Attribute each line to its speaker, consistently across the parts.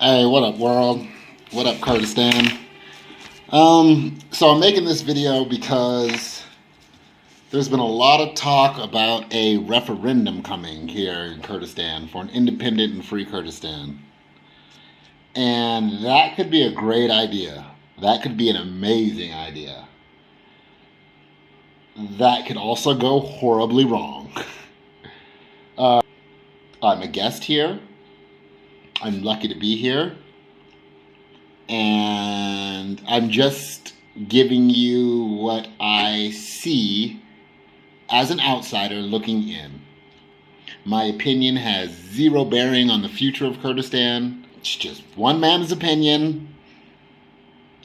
Speaker 1: Hey, what up, world? What up, Kurdistan? So I'm making this video because there's been a lot of talk about a referendum coming here in Kurdistan for an independent and free Kurdistan. And that could be a great idea. That could be an amazing idea. That could also go horribly wrong. I'm a guest here. I'm lucky to be here. And I'm just giving you what I see as an outsider looking in. My opinion has zero bearing on the future of Kurdistan. It's just one man's opinion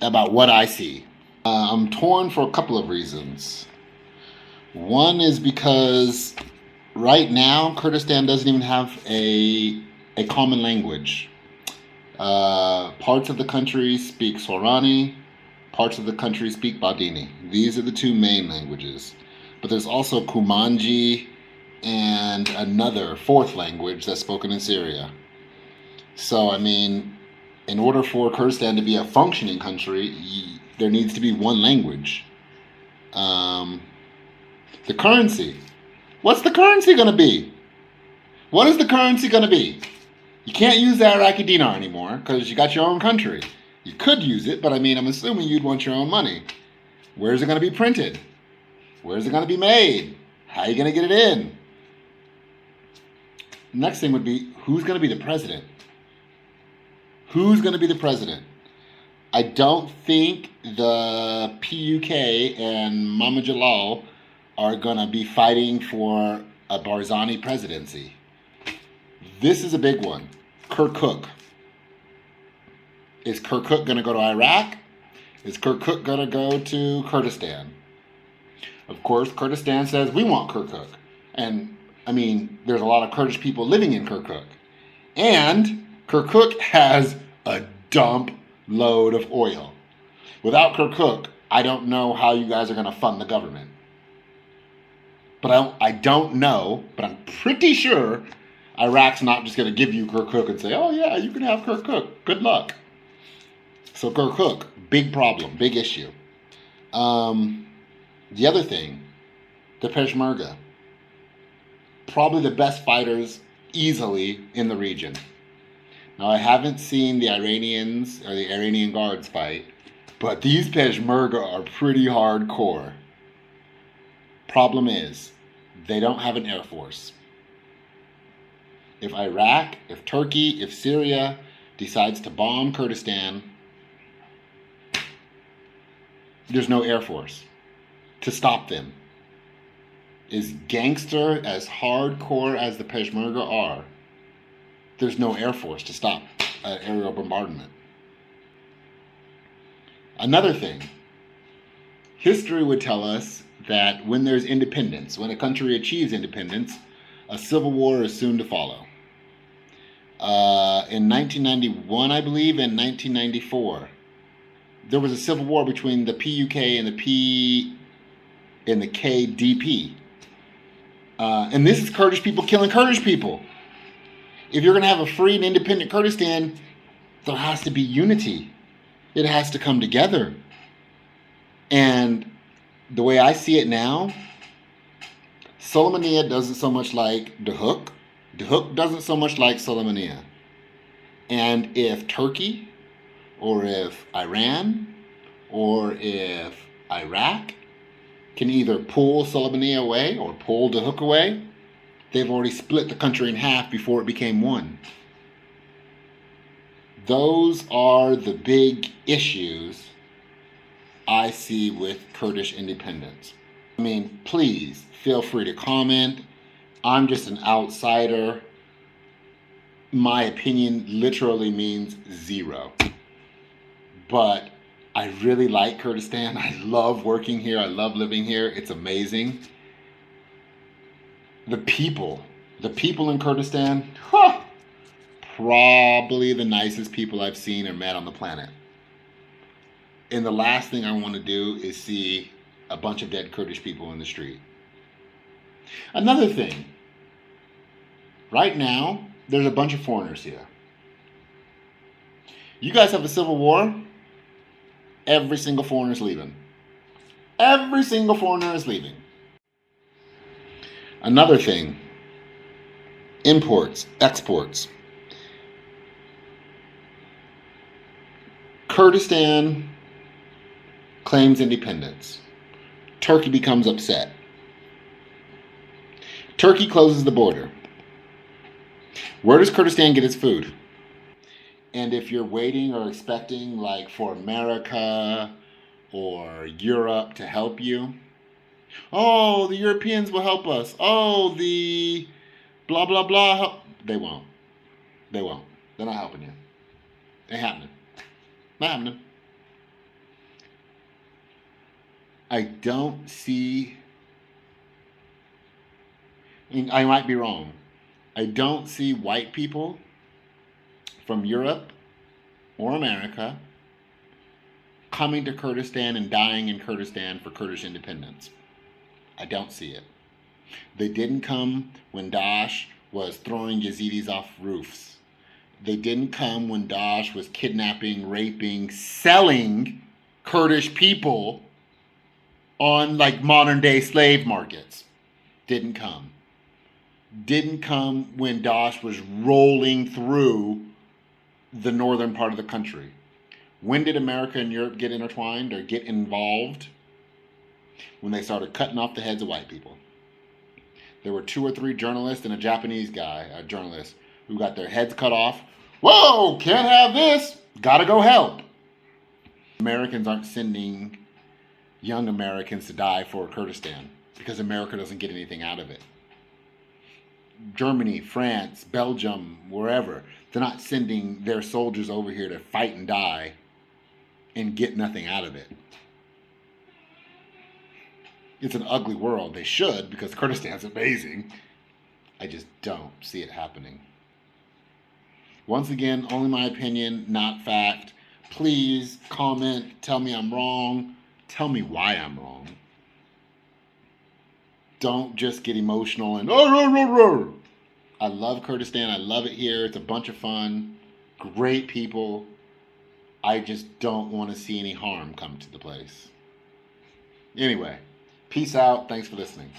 Speaker 1: about what I see. I'm torn for a couple of reasons. One is because right now Kurdistan doesn't even have a common language. Parts of the country speak Sorani, parts of the country speak Badini. These are the two main languages. But there's also Kumanji and another fourth language that's spoken in Syria. So, I mean, in order for Kurdistan to be a functioning country, there needs to be one language. The currency. What's the currency going to be? What is the currency going to be? You can't use the Iraqi dinar anymore because you got your own country. You could use it, but I mean, I'm assuming you'd want your own money. Where's it going to be printed? Where's it going to be made? How are you going to get it in? Next thing would be, who's going to be the president? Who's going to be the president? I don't think the PUK and Mama Jalal are going to be fighting for a Barzani presidency. This is a big one. Kirkuk. Is Kirkuk going to go to Iraq? Is Kirkuk going to go to Kurdistan? Of course, Kurdistan says, we want Kirkuk. And, I mean, there's a lot of Kurdish people living in Kirkuk. And Kirkuk has a dump load of oil. Without Kirkuk, I don't know how you guys are going to fund the government. But I don't know, but I'm pretty sure Iraq's not just going to give you Kirkuk and say, oh yeah, you can have Kirkuk. Good luck. So Kirkuk, big problem, big issue. The other thing, the Peshmerga. Probably the best fighters easily in the region. Now, I haven't seen the Iranians or the Iranian Guards fight, but these Peshmerga are pretty hardcore. Problem is, they don't have an air force. If Iraq, if Turkey, if Syria decides to bomb Kurdistan, there's no air force to stop them. As gangster, as hardcore as the Peshmerga are, there's no air force to stop aerial bombardment. Another thing, history would tell us that when there's independence, when a country achieves independence, a civil war is soon to follow. In 1991, I believe, and 1994, there was a civil war between the PUK and the KDP. And this is Kurdish people killing Kurdish people. If you're going to have a free and independent Kurdistan, there has to be unity. It has to come together. And the way I see it now, Sulaymaniyah doesn't so much like Dahuk. Dahuk doesn't so much like Sulaymaniyah. And if Turkey, or if Iran, or if Iraq can either pull Sulaymaniyah away or pull Dahuk away, they've already split the country in half before it became one. Those are the big issues I see with Kurdish independence. I mean, please feel free to comment. I'm just an outsider. My opinion literally means zero. But I really like Kurdistan. I love working here. I love living here. It's amazing. The people in Kurdistan, probably the nicest people I've seen or met on the planet. And the last thing I want to do is see a bunch of dead Kurdish people in the street. Another thing, right now, there's a bunch of foreigners here. You guys have a civil war, every single foreigner is leaving. Every single foreigner is leaving. Another thing, imports, exports. Kurdistan claims independence. Turkey becomes upset. Turkey closes the border. Where does Kurdistan get its food? And if you're waiting or expecting like for America or Europe to help you, oh, the Europeans will help us. Oh, the blah, blah, blah. They won't. They won't. They're not helping you. Ain't happening. Not happening. I don't see, I might be wrong. I don't see white people from Europe or America coming to Kurdistan and dying in Kurdistan for Kurdish independence. I don't see it. They didn't come when Daesh was throwing Yazidis off roofs. They didn't come when Daesh was kidnapping, raping, selling Kurdish people on like modern day slave markets. Didn't come. Didn't come when Daesh was rolling through the northern part of the country. When did America and Europe get intertwined or get involved? When they started cutting off the heads of white people. There were 2 or 3 journalists and a Japanese guy, a journalist, who got their heads cut off. Whoa, can't have this. Gotta go help. Americans aren't sending young Americans to die for Kurdistan because America doesn't get anything out of it. Germany, France, Belgium, wherever, they're not sending their soldiers over here to fight and die and get nothing out of it. It's an ugly world. They should, because Kurdistan's amazing. I just don't see it happening. Once again, only my opinion, not fact. Please comment, tell me I'm wrong, tell me why I'm wrong. Don't just get emotional and I love Kurdistan. I love it here. It's a bunch of fun. Great people. I just don't want to see any harm come to the place. Anyway, peace out. Thanks for listening.